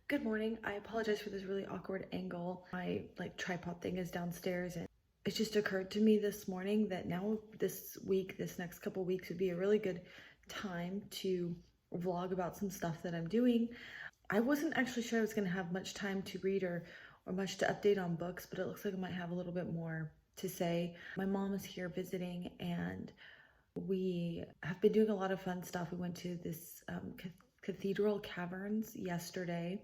Good morning. I apologize for this really awkward angle. My tripod thing is downstairs and it just occurred to me this morning that now this next couple weeks would be a really good time to vlog about some stuff that I'm doing. I wasn't actually sure I was going to have much time to read or much to update on books, but it looks like I might have a little bit more to say. My mom is here visiting and we have been doing a lot of fun stuff. We went to this Cathedral Caverns yesterday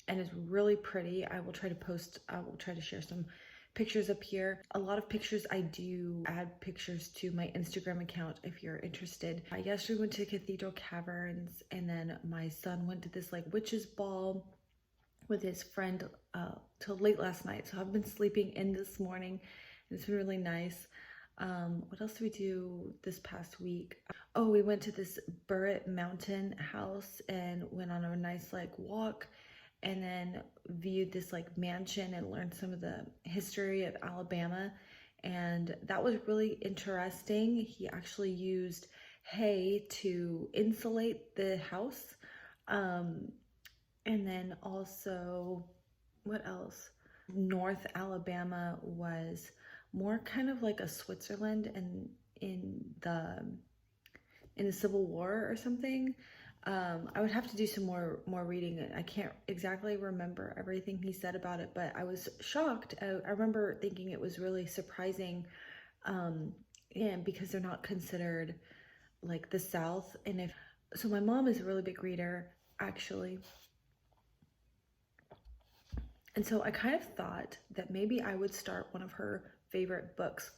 and it's really pretty. I will try to share some pictures up here. A lot of pictures. I do add pictures to my Instagram account if you're interested. I yesterday went to Cathedral Caverns and then my son went to this witches ball with his friend till late last night. So I've been sleeping in this morning and it's been really nice. What else did we do this past week? Oh, we went to this Burritt Mountain house and went on a nice walk and then viewed this mansion and learned some of the history of Alabama. And that was really interesting. He actually used hay to insulate the house. And then also, what else? North Alabama was more kind of like a Switzerland and in the Civil War or something. I would have to do some more reading. I can't exactly remember everything he said about it, but I was shocked. I remember thinking it was really surprising, and because they're not considered like the South. So my mom is a really big reader, actually. And so I kind of thought that maybe I would start one of her favorite books.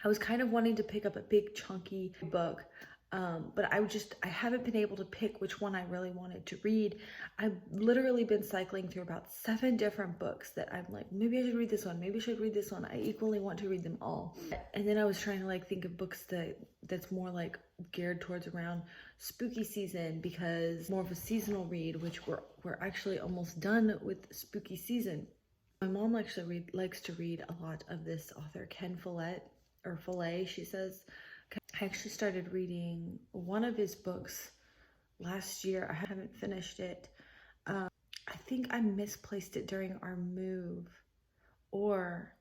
I was kind of wanting to pick up a big chunky book, but I haven't been able to pick which one I really wanted to read. I've literally been cycling through about 7 different books that I'm like, maybe I should read this one, maybe I should read this one. I equally want to read them all. And then I was trying to think of books that's more geared towards around spooky season, because more of a seasonal read, which we're actually almost done with spooky season. My mom actually likes to read a lot of this author, Ken Follett, or Follett, she says. I actually started reading one of his books last year. I haven't finished it. I think I misplaced it during our move, or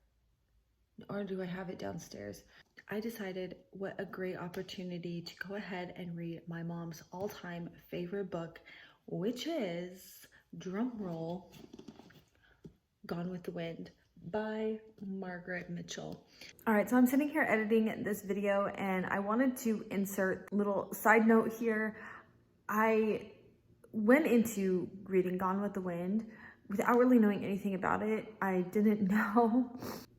do I have it downstairs? I decided what a great opportunity to go ahead and read my mom's all-time favorite book, which is, drum roll, Gone with the Wind by Margaret Mitchell. All right, so I'm sitting here editing this video and I wanted to insert a little side note here. I went into reading Gone with the Wind without really knowing anything about it. I didn't know,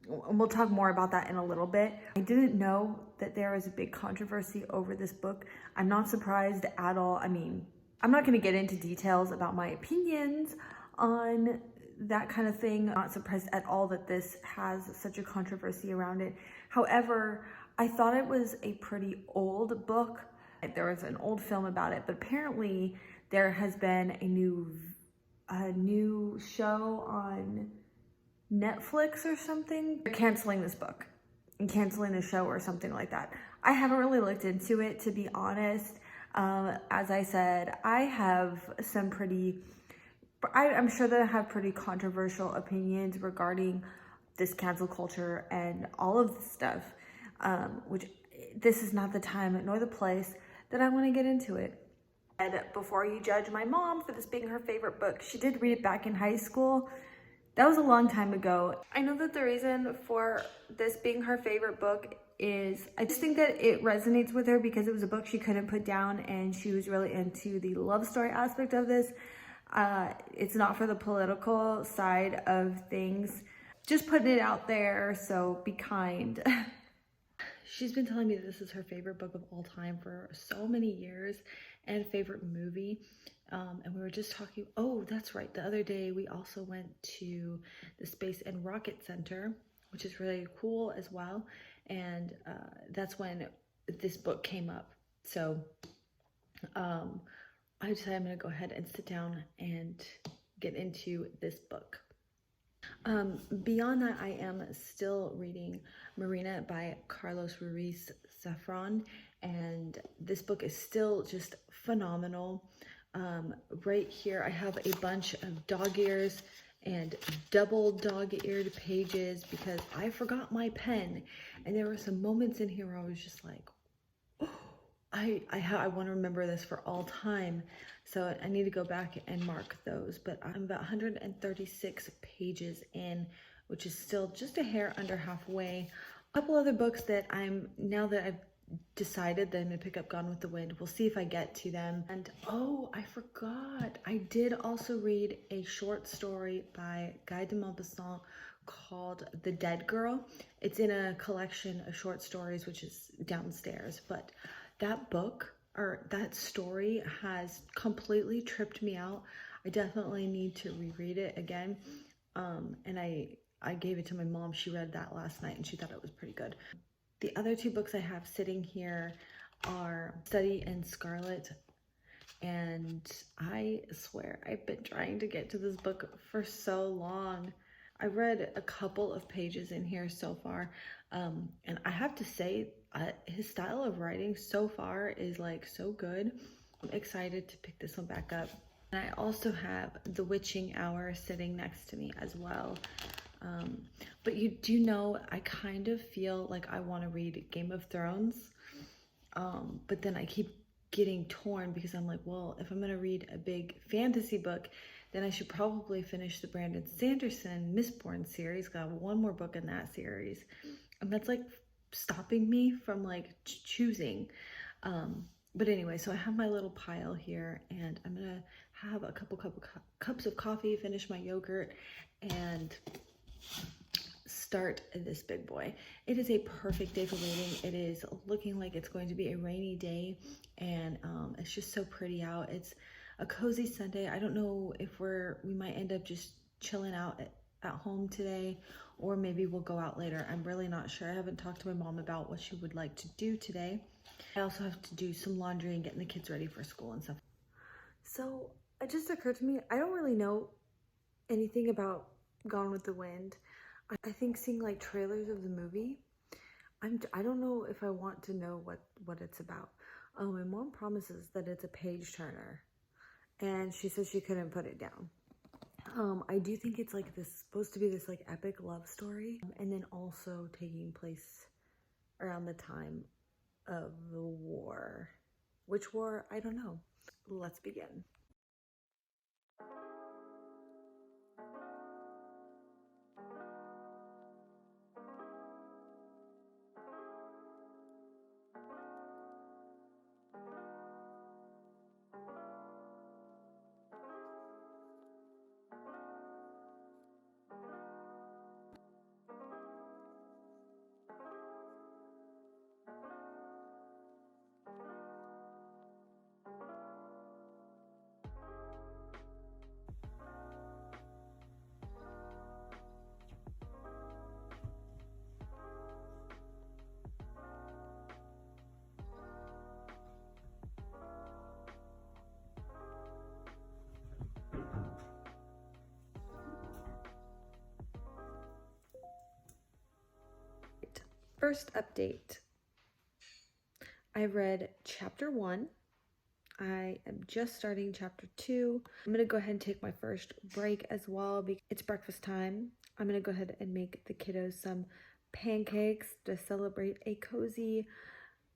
and we'll talk more about that in a little bit. I didn't know that there was a big controversy over this book. I'm not surprised at all. I mean, I'm not gonna get into details about my opinions on that kind of thing. I'm not surprised at all that this has such a controversy around it. However, I thought it was a pretty old book. There was an old film about it, but apparently there has been a new show on Netflix or something. They're canceling this book and canceling the show or something like that. I haven't really looked into it, to be honest. As I said, I have some I'm sure that I have pretty controversial opinions regarding this cancel culture and all of this stuff, which this is not the time nor the place that I want to get into it. And before you judge my mom for this being her favorite book, she did read it back in high school. That was a long time ago. I know that the reason for this being her favorite book is, I just think that it resonates with her because it was a book she couldn't put down and she was really into the love story aspect of this. It's not for the political side of things. Just putting it out there, so be kind. She's been telling me that this is her favorite book of all time for so many years, and favorite movie. And we were just talking, oh, that's right. The other day we also went to the Space and Rocket Center, which is really cool as well. And that's when this book came up. So I decided I'm gonna go ahead and sit down and get into this book. Beyond that, I am still reading Marina by Carlos Ruiz Zafón, and this book is still just phenomenal. Right here, I have a bunch of dog ears and double dog-eared pages because I forgot my pen. And there were some moments in here where I was just like, oh, I want to remember this for all time. So I need to go back and mark those. But I'm about 136 pages in, which is still just a hair under halfway. A couple other books that now that I've decided that I'm gonna pick up Gone with the Wind. We'll see if I get to them. And oh, I forgot. I did also read a short story by Guy de Maupassant called The Dead Girl. It's in a collection of short stories, which is downstairs. But that book, or that story, has completely tripped me out. I definitely need to reread it again. And I gave it to my mom. She read that last night and she thought it was pretty good. The other two books I have sitting here are Study in Scarlet, and I swear I've been trying to get to this book for so long. I've read a couple of pages in here so far, and I have to say his style of writing so far is like so good. I'm excited to pick this one back up. And I also have The Witching Hour sitting next to me as well. But you do know, I kind of feel like I want to read Game of Thrones, but then I keep getting torn because I'm like, well, if I'm going to read a big fantasy book, then I should probably finish the Brandon Sanderson Mistborn series. Got one more book in that series, and that's like stopping me from like choosing. But anyway, so I have my little pile here, and I'm gonna have a couple cups of coffee, finish my yogurt, and start this big boy. It is a perfect day for reading. It is looking like it's going to be a rainy day, and it's just so pretty out. It's a cozy Sunday. I don't know if we might end up just chilling out at home today, or maybe we'll go out later. I'm really not sure. I haven't talked to my mom about what she would like to do today. I also have to do some laundry and getting the kids ready for school and stuff. So it just occurred to me, I don't really know anything about Gone with the Wind. I think seeing like trailers of the movie, I don't know if I want to know what it's about. My mom promises that it's a page turner, and she says she couldn't put it down. I do think it's like this, supposed to be this like epic love story, and then also taking place around the time of the war. Which war? I don't know. Let's begin. First update. I read chapter 1. I am just starting chapter 2. I'm going to go ahead and take my first break as well because it's breakfast time. I'm going to go ahead and make the kiddos some pancakes to celebrate a cozy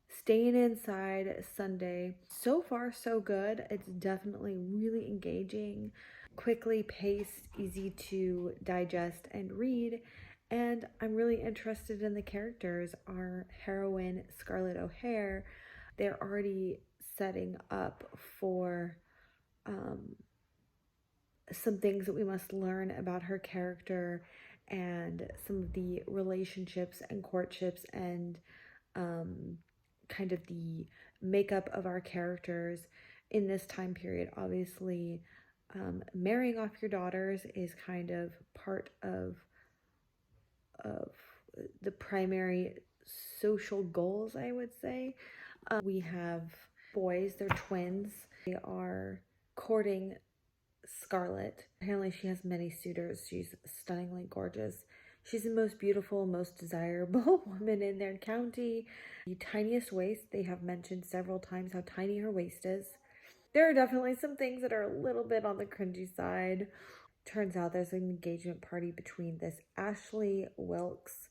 staying inside Sunday. So far, so good. It's definitely really engaging, quickly paced, easy to digest and read. And I'm really interested in the characters. Our heroine, Scarlett O'Hare, they're already setting up for some things that we must learn about her character and some of the relationships and courtships and kind of the makeup of our characters in this time period. Obviously, marrying off your daughters is kind of part of the primary social goals, I would say. We have boys, they're twins. They are courting Scarlett. Apparently she has many suitors. She's stunningly gorgeous. She's the most beautiful, most desirable woman in their county. The tiniest waist, they have mentioned several times how tiny her waist is. There are definitely some things that are a little bit on the cringy side. Turns out there's an engagement party between this Ashley Wilkes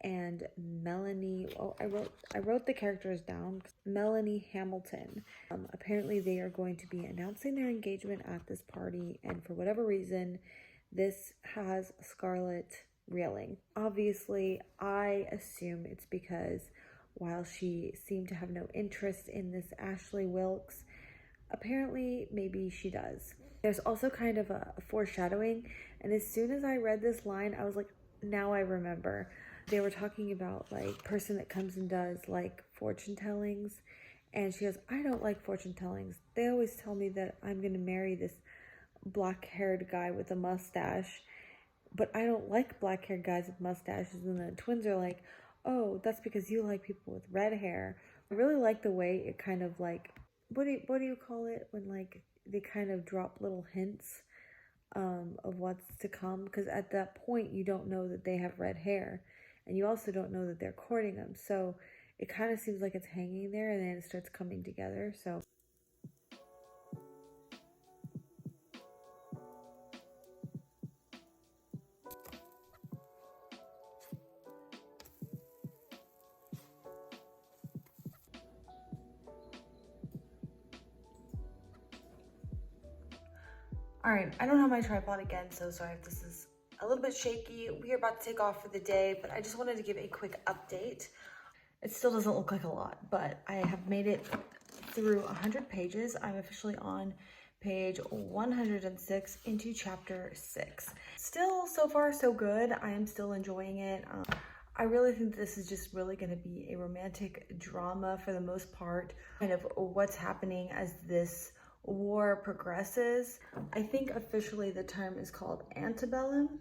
and Melanie. Oh, I wrote the characters down. Melanie Hamilton. Apparently, they are going to be announcing their engagement at this party, and for whatever reason, this has Scarlett reeling. Obviously, I assume it's because while she seemed to have no interest in this Ashley Wilkes, apparently maybe she does. There's also kind of a foreshadowing, and as soon as I read this line, I was like, now I remember. They were talking about like person that comes and does like fortune tellings, and she goes, I don't like fortune tellings. They always tell me that I'm gonna marry this black-haired guy with a mustache, but I don't like black-haired guys with mustaches. And the twins are like, oh, that's because you like people with red hair. I really like the way it kind of like, what do you call it when like they kind of drop little hints of what's to come, because at that point you don't know that they have red hair, and you also don't know that they're courting them, so it kind of seems like it's hanging there and then it starts coming together. So All right, I don't have my tripod again, so sorry if this is a little bit shaky. We are about to take off for the day, but I just wanted to give a quick update. It still doesn't look like a lot, but I have made it through 100 pages. I'm officially on page 106 into chapter 6. Still, so far, so good. I am still enjoying it. I really think this is just really going to be a romantic drama for the most part, kind of what's happening as this war progresses. I think officially the term is called antebellum,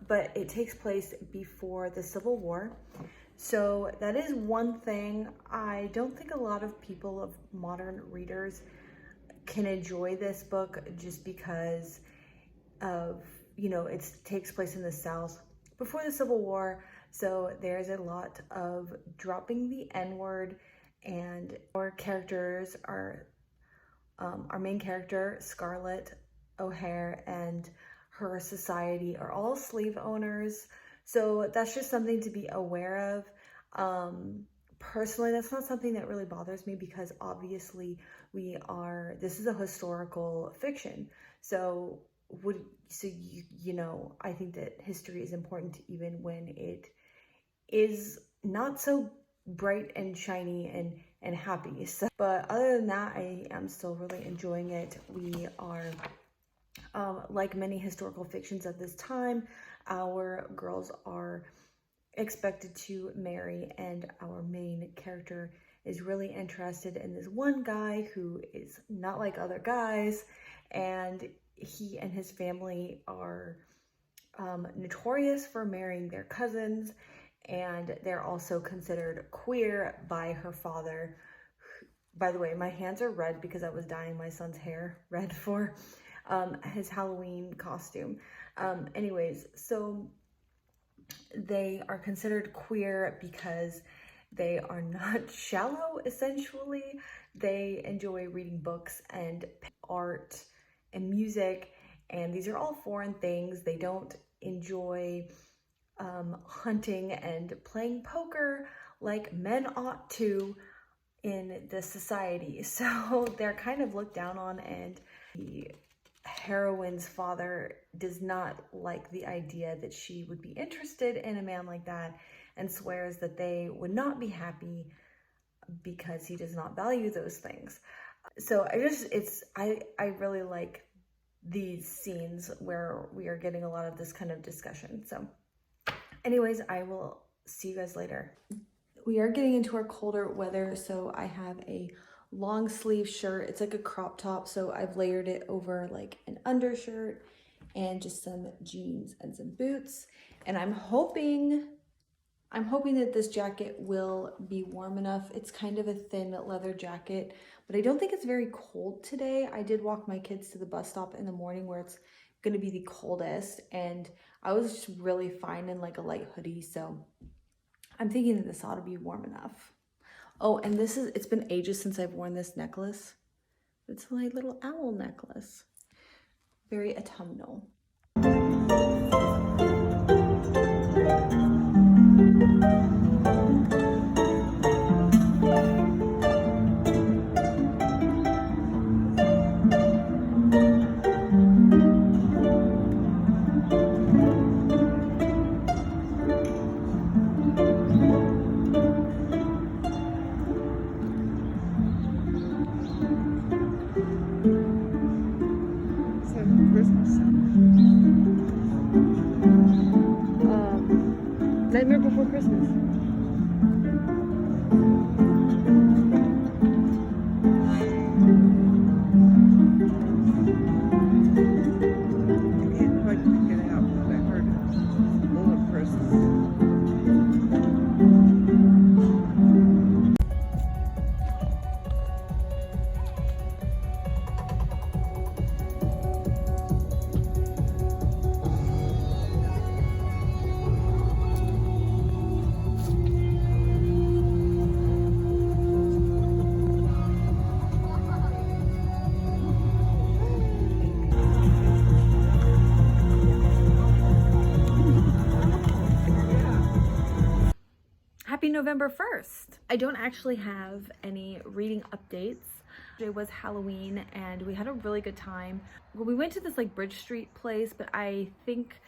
but it takes place before the Civil War. So that is one thing. I don't think a lot of people, of modern readers, can enjoy this book just because of, it takes place in the South before the Civil War. So there's a lot of dropping the N-word, and our characters are, our main character, Scarlett O'Hare, and her society are all slave owners. So that's just something to be aware of. Personally, that's not something that really bothers me because obviously this is a historical fiction. So I think that history is important even when it is not so bright and shiny and happy. So, but other than that, I am still really enjoying it. We are, like many historical fictions at this time, our girls are expected to marry, and our main character is really interested in this one guy who is not like other guys, and he and his family are notorious for marrying their cousins, and they're also considered queer by her father. By the way, my hands are red because I was dyeing my son's hair red for his Halloween costume. Anyways, so they are considered queer because they are not shallow, essentially. They enjoy reading books and art and music, and these are all foreign things. They don't enjoy hunting and playing poker like men ought to in this society. So they're kind of looked down on, and the heroine's father does not like the idea that she would be interested in a man like that, and swears that they would not be happy because he does not value those things. So I really like these scenes where we are getting a lot of this kind of discussion. So anyways, I will see you guys later. We are getting into our colder weather, so I have a long sleeve shirt. It's like a crop top, so I've layered it over like an undershirt and just some jeans and some boots. And I'm hoping that this jacket will be warm enough. It's kind of a thin leather jacket, but I don't think it's very cold today. I did walk my kids to the bus stop in the morning where it's gonna be the coldest, and I was just really fine in like a light hoodie, so I'm thinking that this ought to be warm enough. Oh, and it's been ages since I've worn this necklace. It's my little owl necklace. Very autumnal. Nightmare Before Christmas. Can't quite get it out, but I heard it. Little Christmas. Happy November 1st. I don't actually have any reading updates. It was Halloween and we had a really good time. We went to this like Bridge Street place, but I think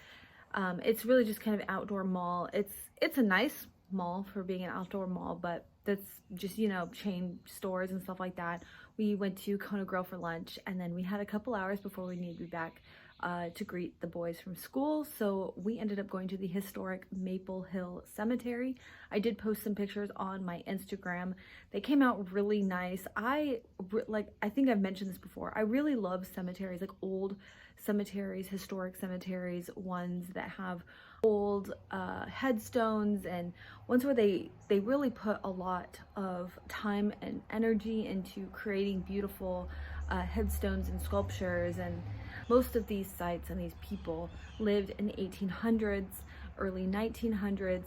it's really just kind of outdoor mall. It's a nice mall for being an outdoor mall, but that's just, you know, chain stores and stuff like that. We went to Kona Grill for lunch and then we had a couple hours before we needed to be back to greet the boys from school. So we ended up going to the historic Maple Hill Cemetery. I did post some pictures on my Instagram. They came out really nice. I think I've mentioned this before. I really love cemeteries, like old cemeteries, historic cemeteries, ones that have old headstones and ones where they really put a lot of time and energy into creating beautiful headstones and sculptures. And most of these sites and these people lived in the 1800s, early 1900s.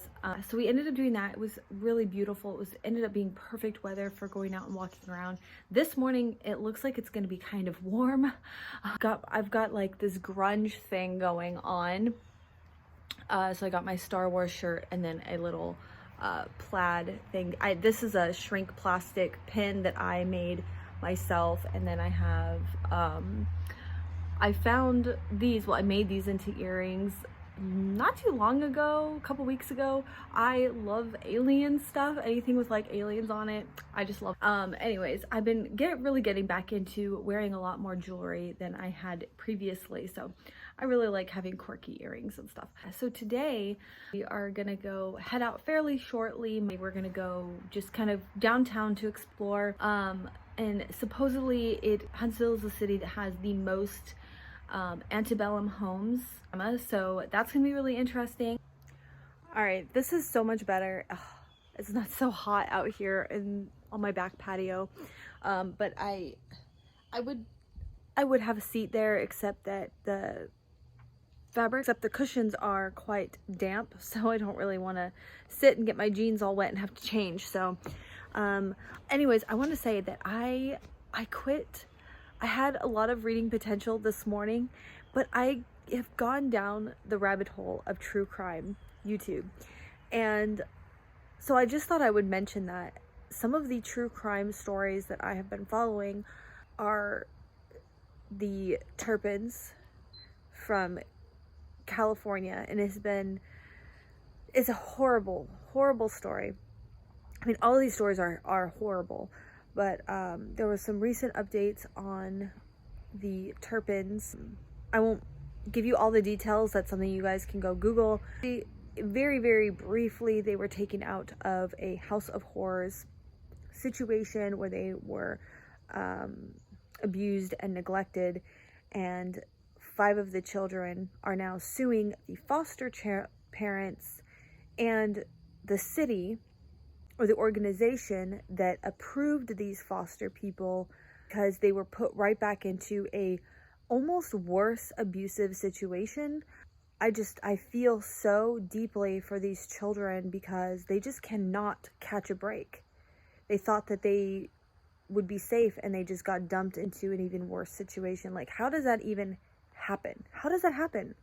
So we ended up doing that. It was really beautiful. Ended up being perfect weather for going out and walking around. This morning, it looks like it's going to be kind of warm. I've got like this grunge thing going on. So I got my Star Wars shirt and then a little plaid thing. This is a shrink plastic pin that I made myself. And then I have, I found these, well, I made these into earrings not too long ago, a couple weeks ago. I love alien stuff, anything with like aliens on it. I just love, anyways, I've been really getting back into wearing a lot more jewelry than I had previously. So I really like having quirky earrings and stuff. So today we are gonna go head out fairly shortly. We're gonna go just kind of downtown to explore. And supposedly Huntsville is the city that has the most antebellum homes. So that's gonna be really interesting. All right, this is so much better. Ugh, it's not so hot out here on my back patio. But I would have a seat there, except that the cushions are quite damp, so I don't really want to sit and get my jeans all wet and have to change. So anyways, I want to say that I quit. I had a lot of reading potential this morning, but I have gone down the rabbit hole of true crime YouTube. And so I just thought I would mention that some of the true crime stories that I have been following are the Turpins from California, and it's a horrible story. I mean, all of these stories are horrible, but there was some recent updates on the Turpins. I won't give you all the details. That's something you guys can go Google. Very, very briefly, they were taken out of a House of Horrors situation where they were abused and neglected, and 5 of the children are now suing the foster parents and the city, or the organization that approved these foster people, because they were put right back into a almost worse abusive situation. I feel so deeply for these children because they just cannot catch a break. they thought that they would be safe and they just got dumped into an even worse situation. Like, how does that even happen? How does that happen?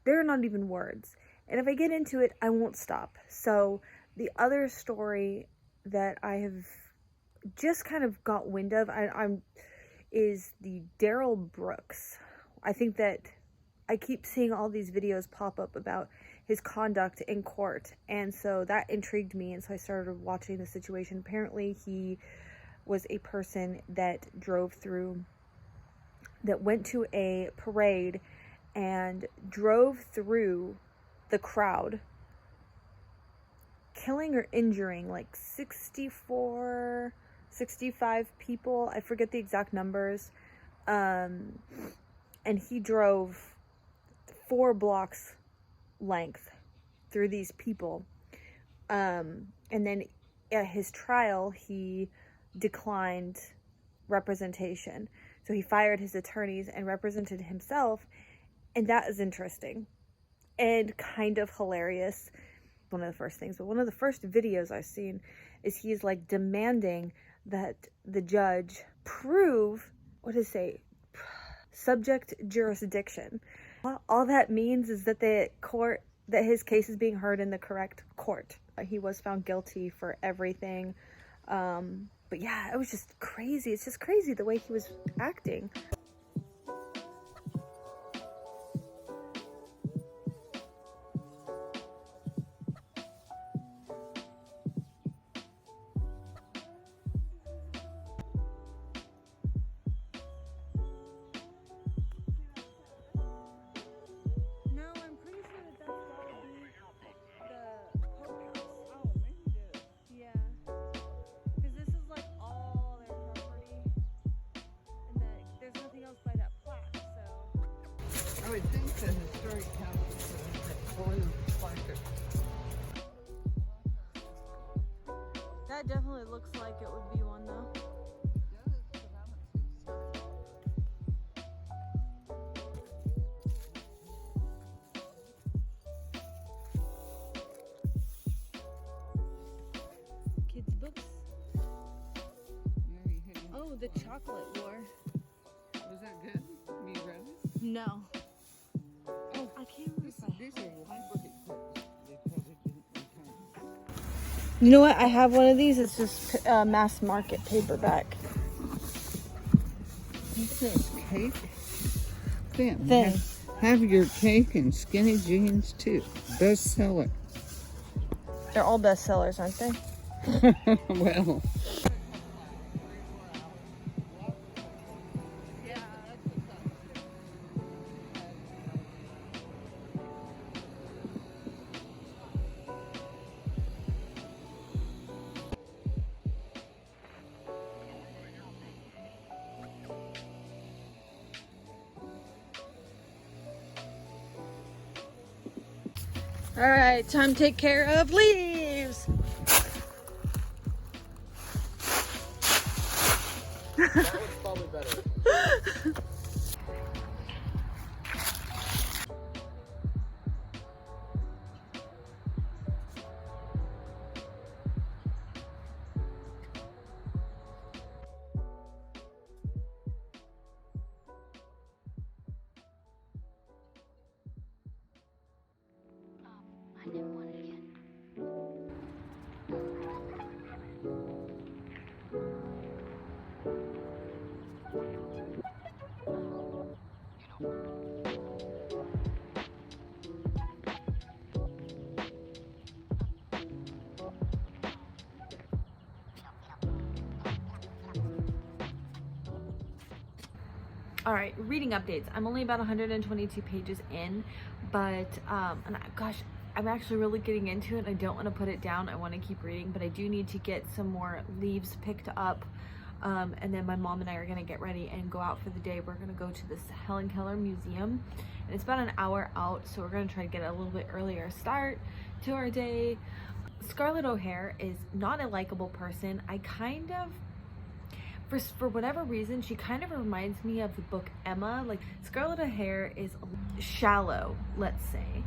There are not even words. And if I get into it, I won't stop. So the other story that I have just kind of got wind of is the Darrell Brooks. I think that I keep seeing all these videos pop up about his conduct in court, and so that intrigued me, and so I started watching the situation. Apparently he was a person that went to a parade and drove through the crowd, killing or injuring like 65 people. I forget the exact numbers. And he drove 4 blocks length through these people. And then at his trial, he declined representation. So he fired his attorneys and represented himself. And that is interesting and kind of hilarious. One of the first things, but one of the first videos I've seen is he's like demanding that the judge prove, subject jurisdiction. All that means is that that his case is being heard in the correct court. He was found guilty for everything. But yeah, it was just crazy. It's just crazy the way he was acting. I would think the historic capital that oil placard. That definitely looks like it would be one though. Kids' books. Oh, the Chocolate War. Was that good? You read it? No. Oh, I can't remember. these are library books. They probably didn't return. You know what? I have one of these. It's just mass market paperback. What's this? Cake? Thin. Thin. Have your cake and skinny jeans too. Bestseller. They're all bestsellers, aren't they? Well. All right, time to take care of leaves. That one's probably better. I never want it again. All right, reading updates. I'm only about 122 pages in, but gosh, I'm actually really getting into it. I don't want to put it down. I want to keep reading, but I do need to get some more leaves picked up. And then my mom and I are going to get ready and go out for the day. We're going to go to this Helen Keller Museum, and it's about an hour out, so we're going to try to get a little bit earlier start to our day. Scarlett O'Hara is not a likable person. I kind of, for whatever reason, she kind of reminds me of the book Emma. Like, Scarlett O'Hara is shallow, let's say.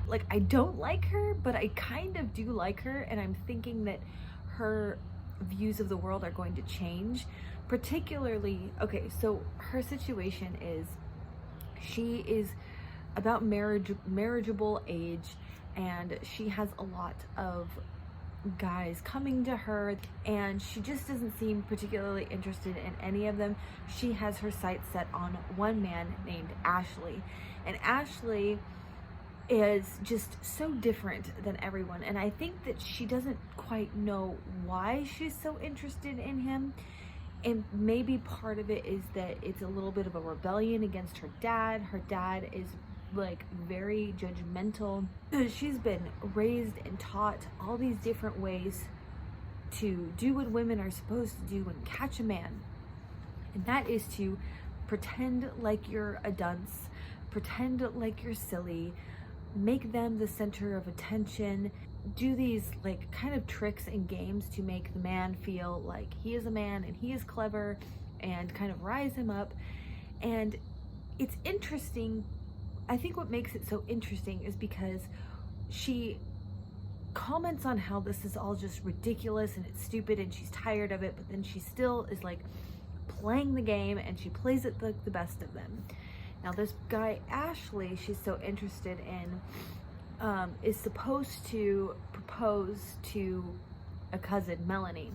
Like, I don't like her, but I kind of do like her, and I'm thinking that her views of the world are going to change. Particularly, okay, so her situation is she is about marriageable age, and she has a lot of guys coming to her, and she just doesn't seem particularly interested in any of them. She has her sights set on one man named Ashley, and Ashley is just so different than everyone, and I think that she doesn't quite know why she's so interested in him. And maybe part of it is that it's a little bit of a rebellion against her dad. Her dad is like very judgmental. She's been raised and taught all these different ways to do what women are supposed to do and catch a man. And that is to pretend like you're a dunce, pretend like you're silly, make them the center of attention, do these like kind of tricks and games to make the man feel like he is a man and he is clever, and kind of rise him up. And it's interesting. I think what makes it so interesting is because she comments on how this is all just ridiculous and it's stupid and she's tired of it, but then she still is like playing the game, and she plays it like the best of them. Now this guy Ashley she's so interested in is supposed to propose to a cousin, Melanie,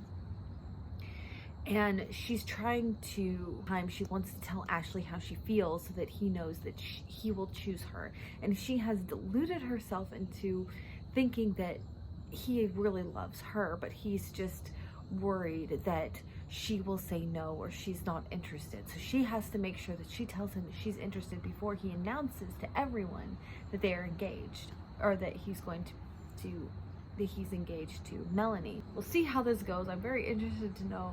and she's trying to she wants to tell Ashley how she feels so that he knows that he will choose her. And she has deluded herself into thinking that he really loves her, but he's just worried that she will say no or she's not interested. So she has to make sure that she tells him that she's interested before he announces to everyone that they are engaged, or that he's going that he's engaged to Melanie. We'll see how this goes. I'm very interested to know.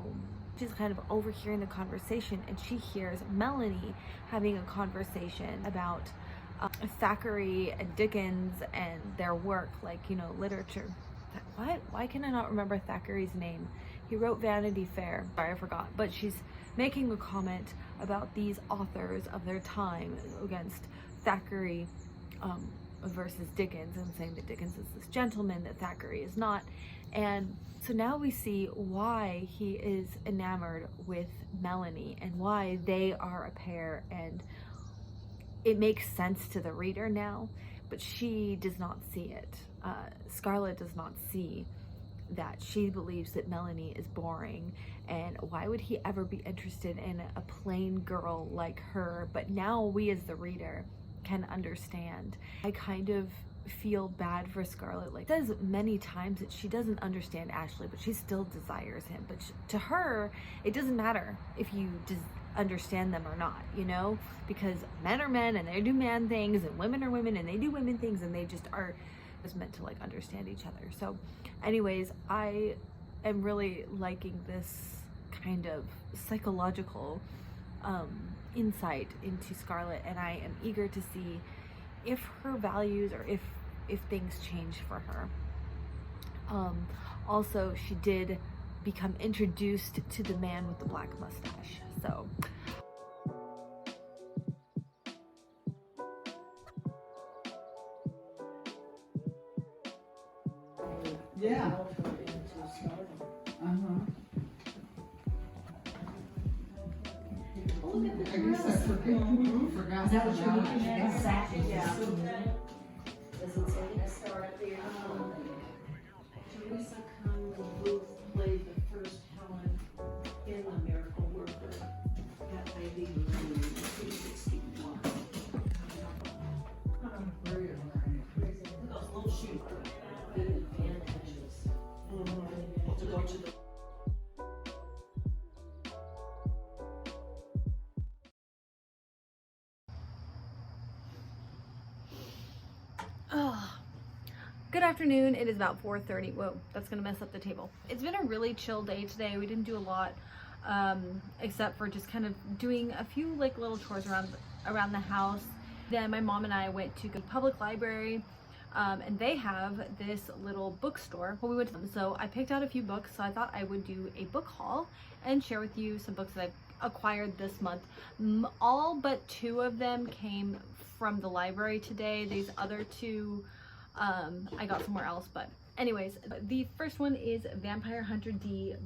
She's kind of overhearing the conversation, and she hears Melanie having a conversation about Thackeray and Dickens and their work, like, you know, literature. What? Why can I not remember Thackeray's name? He wrote Vanity Fair. Sorry, I forgot. But she's making a comment about these authors of their time against Thackeray versus Dickens, and saying that Dickens is this gentleman, that Thackeray is not. And so now we see why he is enamored with Melanie and why they are a pair, and it makes sense to the reader now, but she does not see it. Scarlett does not see that. She believes that Melanie is boring, and why would he ever be interested in a plain girl like her? But now we as the reader can understand. I kind of feel bad for Scarlett. Like, says many times that she doesn't understand Ashley, but she still desires him. But to her, it doesn't matter if you just understand them or not, you know, because men are men and they do man things, and women are women and they do women things, and they just are just meant to like understand each other. So anyways, I am really liking this kind of psychological insight into Scarlett, and I am eager to see if her values or if things change for her. Also, she did become introduced to the man with the black mustache. So Yeah. I guess I forgot. That what you're looking at? Exactly. Yeah. Does it say? Teresa Conway Booth played the first Helen in The Miracle Worker. That may be in 1961. Those little shoes are good advantages. To go to the Good afternoon. It is about 4:30. Whoa, that's gonna mess up the table. It's been a really chill day today. We didn't do a lot, except for just kind of doing a few like little chores around the house. Then my mom and I went to the public library, and they have this little bookstore. Well, we went to them, so I picked out a few books. So I thought I would do a book haul and share with you some books that I've acquired this month. All but 2 of them came from the library today. These other 2 I got somewhere else, but Anyways, the first one is Vampire Hunter D,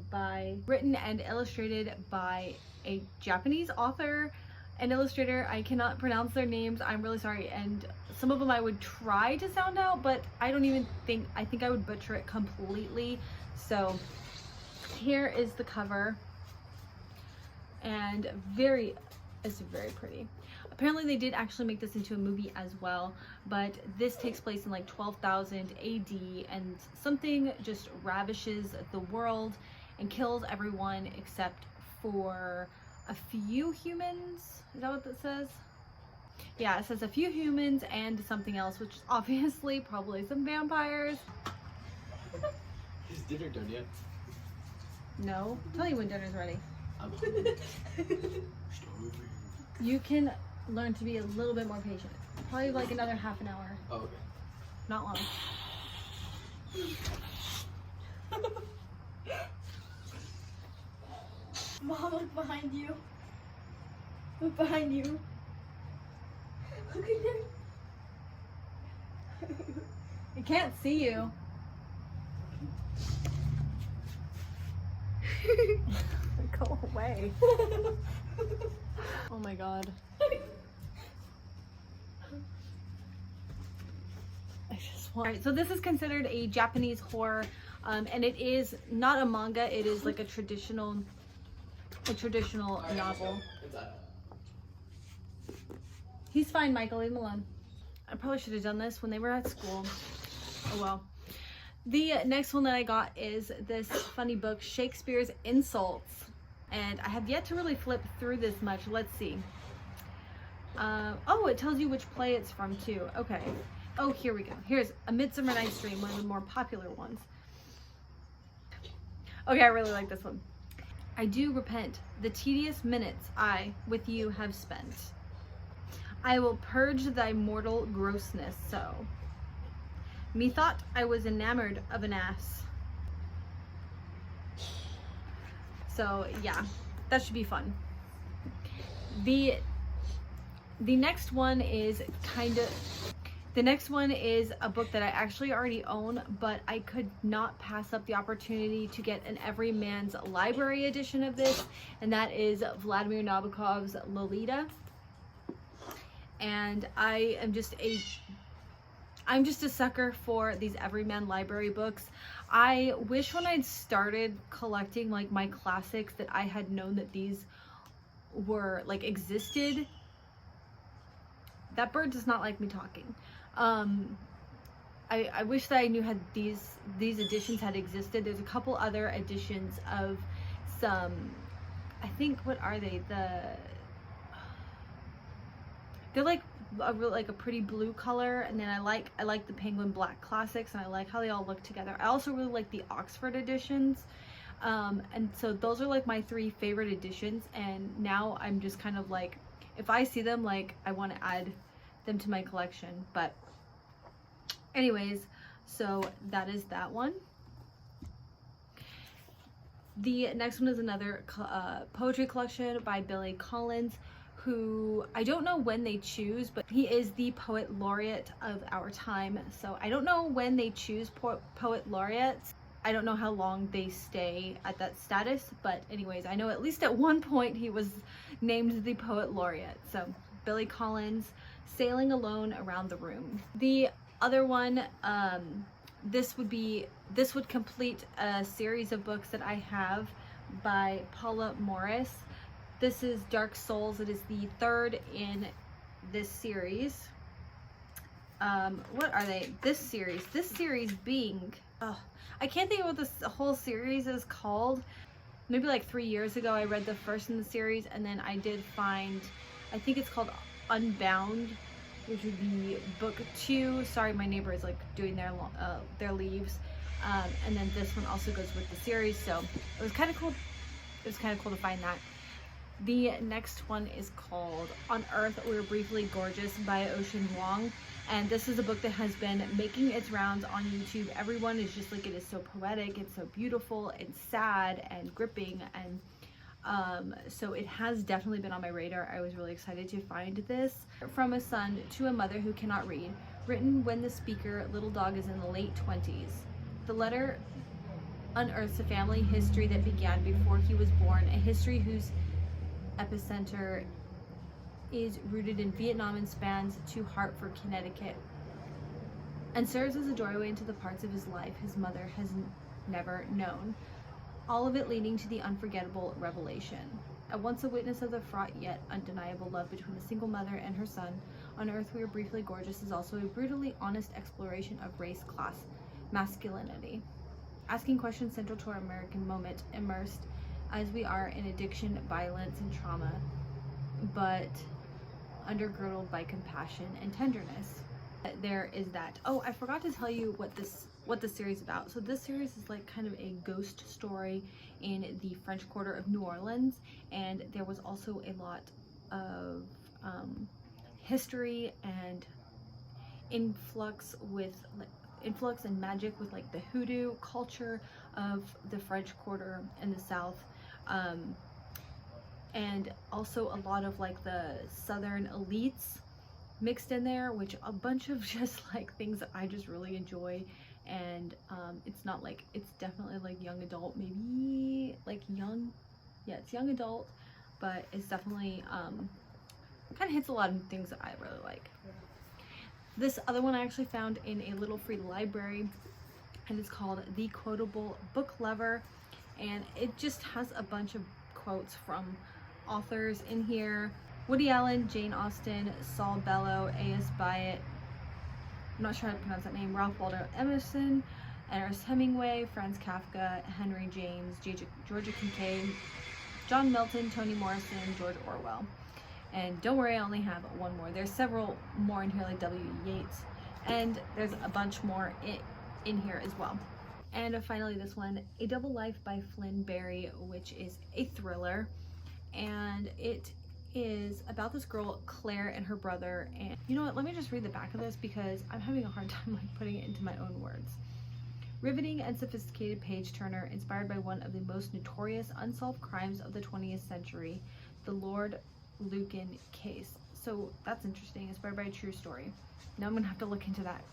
written and illustrated by a Japanese author and illustrator. I cannot pronounce their names, I'm really sorry, and some of them I would try to sound out, but I think I would butcher it completely. So here is the cover, and it's very pretty. Apparently they did actually make this into a movie as well, but this takes place in like 12,000 AD, and something just ravishes the world and kills everyone except for a few humans. Is that what that says? Yeah, it says a few humans and something else, which is obviously probably some vampires. Is dinner done yet? No, I'll tell you when dinner's ready. I'm You can learn to be a little bit more patient. Probably like another half an hour. Oh, okay. Not long. Mom, look behind you. Look behind you. Look at there. I can't see you. Go away. Oh my god. Alright, so this is considered a Japanese horror, and it is not a manga, it is like a traditional novel. He's fine, Michael, leave him alone. I probably should have done this when they were at school. Oh well. The next one that I got is this funny book, Shakespeare's Insults. And I have yet to really flip through this much. Let's see. Oh, it tells you which play it's from too. Okay. Oh, here we go. Here's A Midsummer Night's Dream, one of the more popular ones. Okay, I really like this one. I do repent the tedious minutes I with you have spent. I will purge thy mortal grossness so. Methought I was enamored of an ass. So yeah, that should be fun. The next one is a book that I actually already own, but I could not pass up the opportunity to get an Everyman's Library edition of this, and that is Vladimir Nabokov's Lolita. And I'm just a sucker for these Everyman Library books. I wish when I'd started collecting like my classics that I had known that these were like existed. That bird does not like me talking. I wish that I knew had these editions had existed. There's a couple other editions of some, I think, what are they? They're like a pretty blue color, and then I like the Penguin Black Classics, and I like how they all look together. I also really like the Oxford editions, and so those are like my three favorite editions. And now I'm just kind of like, if I see them, like I want to add them to my collection. But anyways, so that is that one. The next one is another poetry collection by Billy Collins, who I don't know when they choose, but he is the poet laureate of our time. So I don't know when they choose poet laureates. I don't know how long they stay at that status, but anyways, I know at least at one point he was named the poet laureate. So Billy Collins, Sailing Alone Around the Room. The other one, this would complete a series of books that I have by Paula Morris. This is Dark Souls. It is the third in this series. What are they? This series being, I can't think of what this whole series is called. Maybe like 3 years ago I read the first in the series, and then I did find, I think it's called Unbound, which would be book 2. Sorry, my neighbor is like doing their leaves. And then this one also goes with the series, so it was kind of cool. It was kind of cool to find that. The next one is called On Earth We're Briefly Gorgeous by Ocean Wong, and this is a book that has been making its rounds on YouTube. Everyone is just like, it is so poetic, it's so beautiful and sad and gripping, and so it has definitely been on my radar. I was really excited to find this. From a Son to a Mother Who Cannot Read, written when the speaker little dog is in the late 20s. The letter unearths a family history that began before he was born, a history whose epicenter is rooted in Vietnam and spans to Hartford, Connecticut, and serves as a doorway into the parts of his life his mother has never known, all of it leading to the unforgettable revelation. At once a witness of the fraught yet undeniable love between a single mother and her son, On Earth We Are Briefly Gorgeous is also a brutally honest exploration of race, class, masculinity, asking questions central to our American moment, immersed as we are in addiction, violence, and trauma, but undergirdled by compassion and tenderness. There is that. Oh, I forgot to tell you what this series is about. So this series is like kind of a ghost story in the French Quarter of New Orleans, and there was also a lot of history and influx and magic with like the hoodoo culture of the French Quarter in the South, and also a lot of like the Southern elites mixed in there, which a bunch of just like things that I just really enjoy. And it's not like, it's definitely like young adult, maybe like young, yeah, it's young adult, but it's definitely kind of hits a lot of things that I really like. This other one I actually found in a little free library, and it's called The Quotable Book Lover, and it just has a bunch of quotes from authors in here: Woody Allen, Jane Austen, Saul Bellow, A.S. Byatt, I'm not sure how to pronounce that name, Ralph Waldo Emerson, Ernest Hemingway, Franz Kafka, Henry James, Georgia Kincaid, John Milton, Toni Morrison, George Orwell. And don't worry, I only have one more. There's several more in here, like W.E. Yeats, and there's a bunch more in here as well. And finally this one, A Double Life by Flynn Barry, which is a thriller, and it is about this girl Claire and her brother. And you know what, let me just read the back of this because I'm having a hard time like putting it into my own words. Riveting and sophisticated page turner inspired by one of the most notorious unsolved crimes of the 20th century, the Lord Lucan case. So that's interesting, inspired by a true story. Now I'm gonna have to look into that.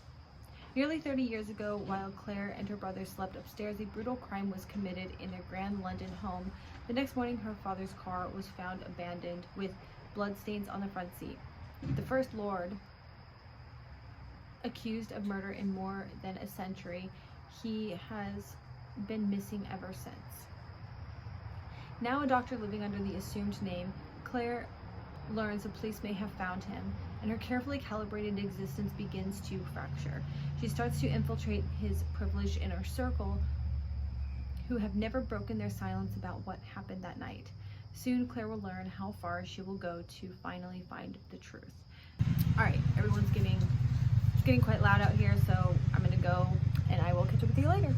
Nearly 30 years ago, while Claire and her brother slept upstairs, a brutal crime was committed in their Grand London home. The next morning, her father's car was found abandoned with bloodstains on the front seat. The first Lord, accused of murder in more than a century, he has been missing ever since. Now a doctor living under the assumed name, Claire learns the police may have found him, and her carefully calibrated existence begins to fracture. She starts to infiltrate his privileged inner circle, who have never broken their silence about what happened that night. Soon, Claire will learn how far she will go to finally find the truth. All right, everyone's getting quite loud out here, so I'm gonna go, and I will catch up with you later.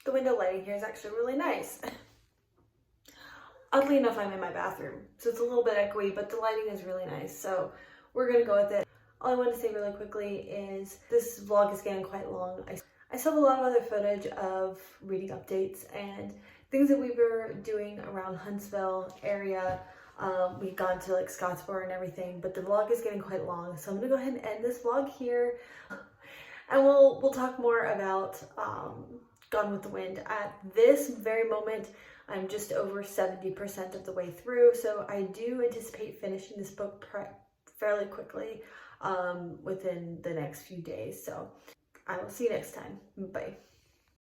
The window lighting here is actually really nice. Oddly enough, I'm in my bathroom, so it's a little bit echoey, but the lighting is really nice, so we're gonna go with it. All I want to say really quickly is this vlog is getting quite long. I still have a lot of other footage of reading updates and things that we were doing around Huntsville area. We've gone to like Scottsboro and everything, but the vlog is getting quite long, so I'm gonna go ahead and end this vlog here, and we'll talk more about Gone with the Wind. At this very moment, I'm just over 70% of the way through, so I do anticipate finishing this book fairly quickly within the next few days. So I will see you next time. Bye.